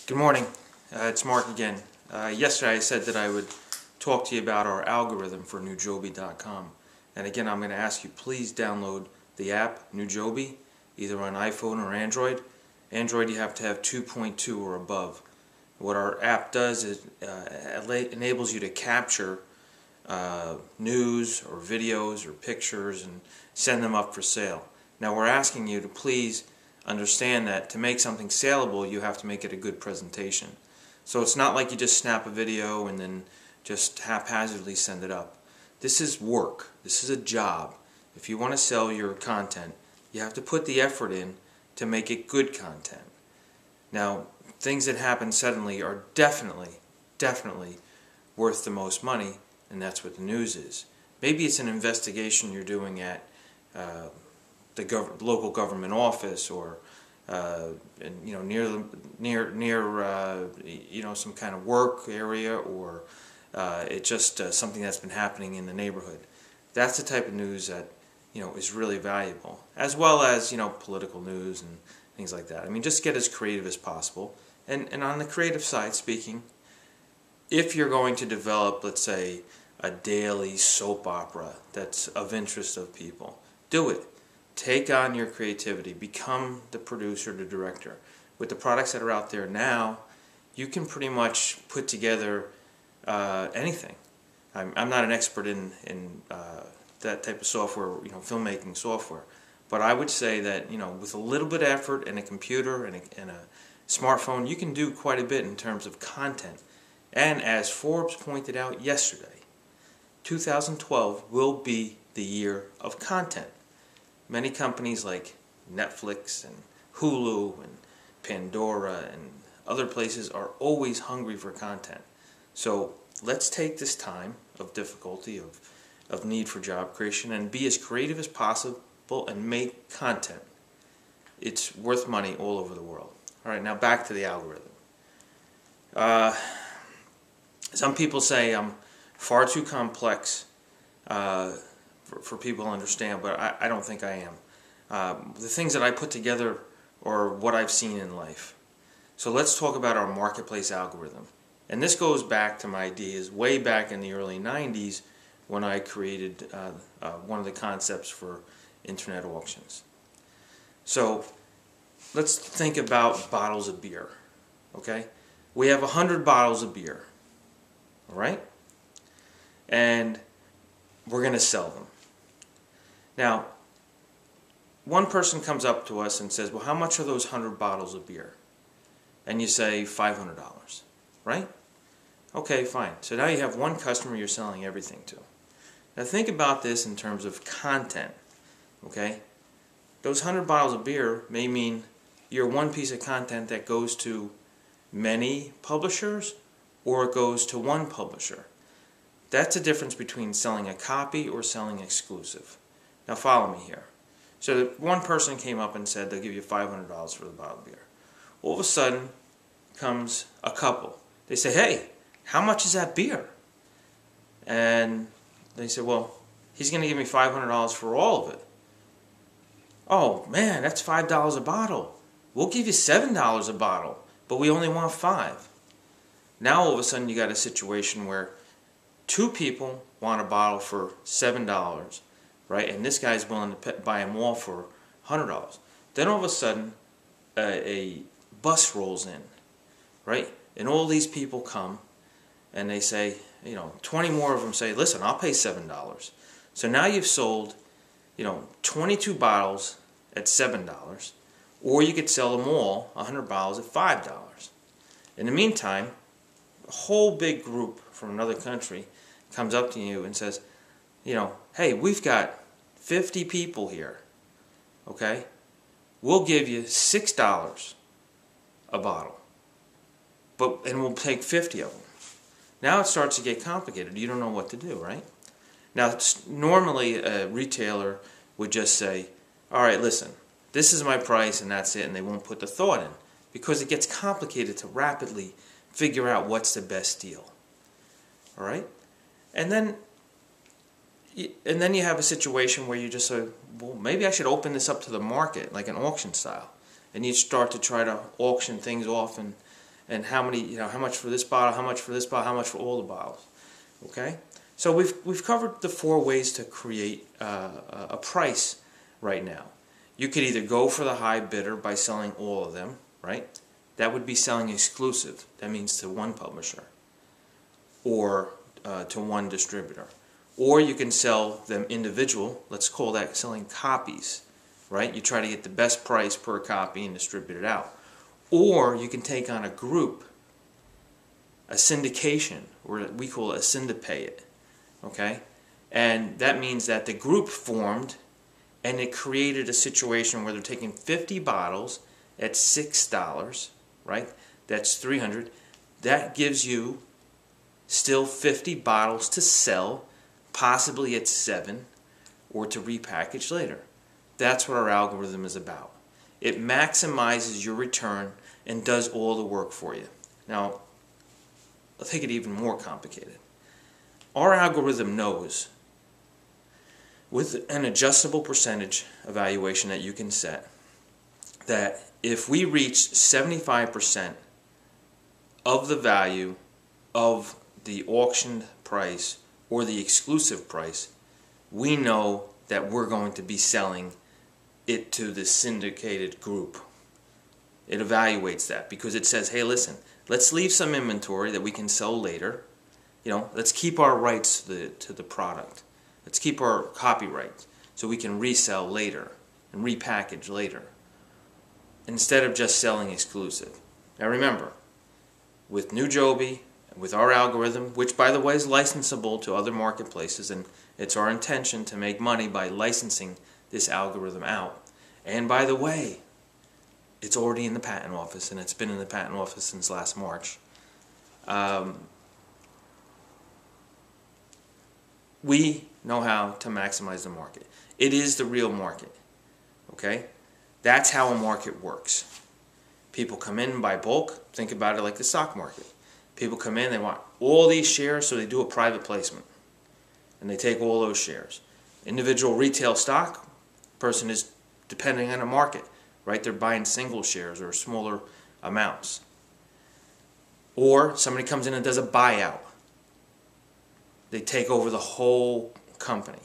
Good morning. It's Mark again. Yesterday I said that I would talk to you about our algorithm for Nujobi.com. And again, I'm going to ask you, please download the app Nujobi, either on iPhone or Android. Android, you have to have 2.2 or above. What our app does is enables you to capture news or videos or pictures and send them up for sale. Now we're asking you to please understand that to make something saleable, you have to make it a good presentation. So it's not like you just snap a video and then just haphazardly send it up. This is work. This is a job. If you want to sell your content, you have to put the effort in to make it good content. Now, things that happen suddenly are definitely worth the most money, and that's what the news is. Maybe it's an investigation you're doing at the local government office, or near some kind of work area, or it's just something that's been happening in the neighborhood. That's the type of news that is really valuable, as well as political news and things like that. I mean, just get as creative as possible. And on the creative side, speaking, if you're going to develop, let's say, a daily soap opera that's of interest of people, do it. Take on your creativity. Become the producer, the director. With the products that are out there now, you can pretty much put together anything. I'm not an expert in that type of software, filmmaking software, but I would say that with a little bit of effort and a computer and a smartphone, you can do quite a bit in terms of content. And as Forbes pointed out yesterday, 2012 will be the year of content. Many companies like Netflix and Hulu and Pandora and other places are always hungry for content. So let's take this time of difficulty, of need for job creation, and be as creative as possible and make content. It's worth money all over the world. All right, now back to the algorithm. Some people say I'm far too complex for people to understand, but I don't think I am. The things that I put together are what I've seen in life. So let's talk about our marketplace algorithm. And this goes back to my ideas way back in the early 90s when I created one of the concepts for internet auctions. So let's think about bottles of beer. Okay? We have 100 bottles of beer. All right? And we're going to sell them. Now, one person comes up to us and says, well, how much are those 100 bottles of beer? And you say $500, right? Okay, fine. So now you have one customer you're selling everything to. Now think about this in terms of content, okay? Those 100 bottles of beer may mean you're one piece of content that goes to many publishers, or it goes to one publisher. That's the difference between selling a copy or selling exclusive. Now follow me here. So one person came up and said they'll give you $500 for the bottle of beer. All of a sudden comes a couple. They say, hey, how much is that beer? And they said, well, he's going to give me $500 for all of it. Oh man, that's $5 a bottle. We'll give you $7 a bottle, but we only want $5. Now all of a sudden you got a situation where two people want a bottle for $7, right? And this guy's willing to buy them all for $100. Then all of a sudden, a bus rolls in, right? And all these people come, and they say, 20 more of them say, listen, I'll pay $7. So now you've sold, 22 bottles at $7, or you could sell them all, 100 bottles at $5. In the meantime, a whole big group from another country comes up to you and says, hey, we've got 50 people here, okay? We'll give you $6 a bottle, and we'll take 50 of them. Now it starts to get complicated. You don't know what to do, right? Now, normally a retailer would just say, all right, listen, this is my price and that's it, and they won't put the thought in, because it gets complicated to rapidly figure out what's the best deal. All right? And then you have a situation where you just say, well, maybe I should open this up to the market, like an auction style. And you start to try to auction things off, and and how many, how much for this bottle, how much for this bottle, how much for all the bottles. Okay, so we've covered the 4 ways to create a price right now. You could either go for the high bidder by selling all of them, right? That would be selling exclusive. That means to one publisher or to one distributor. Or you can sell them individual. Let's call that selling copies, right? You try to get the best price per copy and distribute it out. Or you can take on a group, a syndication, or we call it a syndicate, okay? And that means that the group formed and it created a situation where they're taking 50 bottles at $6, right? That's 300. That gives you still 50 bottles to sell, possibly at 7, or to repackage later. That's what our algorithm is about. It maximizes your return and does all the work for you. Now, I'll take it even more complicated. Our algorithm knows, with an adjustable percentage evaluation that you can set, that if we reach 75% of the value of the auctioned price or the exclusive price, we know that we're going to be selling it to the syndicated group. It evaluates that because it says, hey, listen, let's leave some inventory that we can sell later. Let's keep our rights to the product. Let's keep our copyright so we can resell later and repackage later instead of just selling exclusive. Now remember, with Nujobi, with our algorithm, which by the way is licensable to other marketplaces, and it's our intention to make money by licensing this algorithm out. And by the way, it's already in the patent office, and it's been in the patent office since last March. We know how to maximize the market. It is the real market. Okay? That's how a market works. People come in by bulk. Think about it like the stock market. People come in, they want all these shares, so they do a private placement. And they take all those shares. Individual retail stock, person is depending on the market, right? They're buying single shares or smaller amounts. Or somebody comes in and does a buyout. They take over the whole company.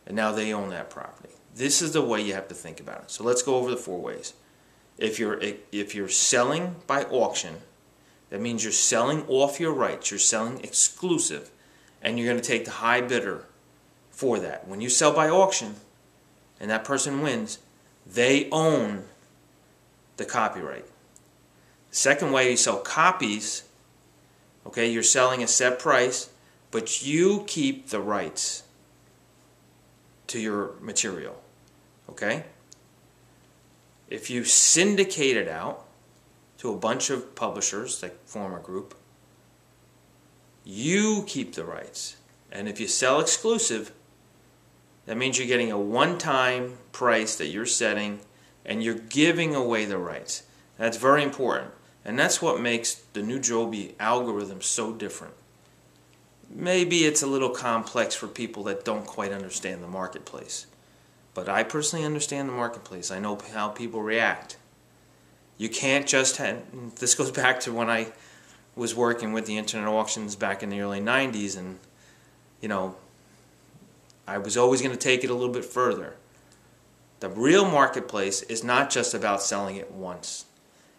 And now they own that property. This is the way you have to think about it. So let's go over the 4 ways. If you're selling by auction, that means you're selling off your rights. You're selling exclusive. And you're going to take the high bidder for that. When you sell by auction and that person wins, they own the copyright. The second way, you sell copies. Okay, you're selling a set price, but you keep the rights to your material. Okay? If you syndicate it out to a bunch of publishers that form a group, you keep the rights. And if you sell exclusive, that means you're getting a one-time price that you're setting and you're giving away the rights. That's very important. And that's what makes the Nujobi algorithm so different. Maybe it's a little complex for people that don't quite understand the marketplace. But I personally understand the marketplace. I know how people react. You can't just have, this goes back to when I was working with the internet auctions back in the early 90s, and I was always going to take it a little bit further. The real marketplace is not just about selling it once.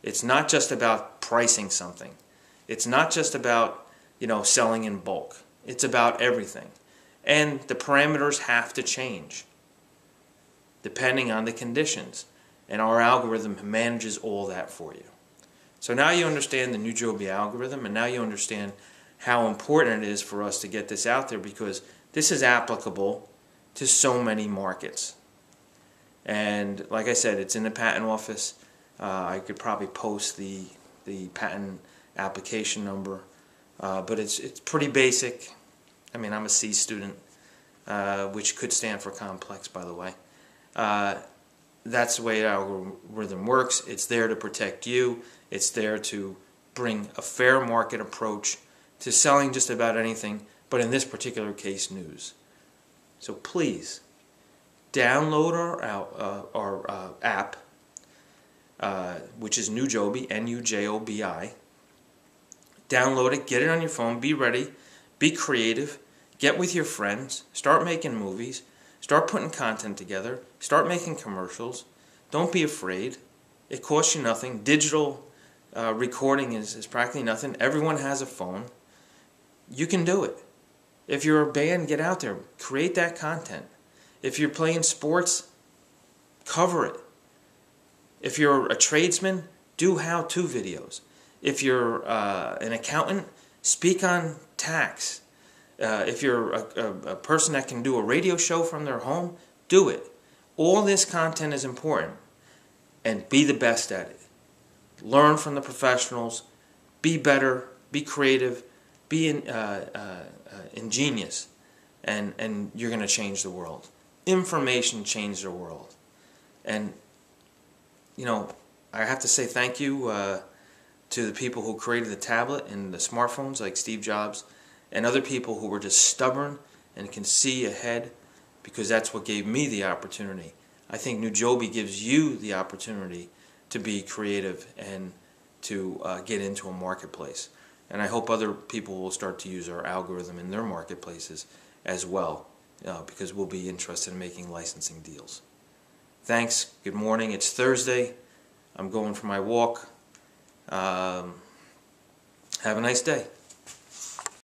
It's not just about pricing something. It's not just about, selling in bulk. It's about everything. And the parameters have to change depending on the conditions. And our algorithm manages all that for you. So now you understand the Nujobi algorithm, and now you understand how important it is for us to get this out there, because this is applicable to so many markets. And like I said, it's in the patent office. I could probably post the patent application number, but it's pretty basic. I mean, I'm a C student, which could stand for complex, by the way. That's the way our algorithm works. It's there to protect you. It's there to bring a fair market approach to selling just about anything, but in this particular case, news. So please, download our app, which is Nujobi, Nujobi, download it, get it on your phone, be ready, be creative, get with your friends, start making movies, start putting content together, start making commercials. Don't be afraid. It costs you nothing. Digital recording is practically nothing. Everyone has a phone. You can do it. If you're a band, get out there. Create that content. If you're playing sports, cover it. If you're a tradesman, do how-to videos. If you're an accountant, speak on tax. If you're a person that can do a radio show from their home, do it. All this content is important. And be the best at it. Learn from the professionals. Be better. Be creative. Be ingenious. And you're going to change the world. Information changes the world. And, you know, I have to say thank you to the people who created the tablet and the smartphones, like Steve Jobs, and other people who were just stubborn and can see ahead, because that's what gave me the opportunity. I think Nujobi gives you the opportunity to be creative and to get into a marketplace. And I hope other people will start to use our algorithm in their marketplaces as well, because we'll be interested in making licensing deals. Thanks. Good morning. It's Thursday. I'm going for my walk. Have a nice day.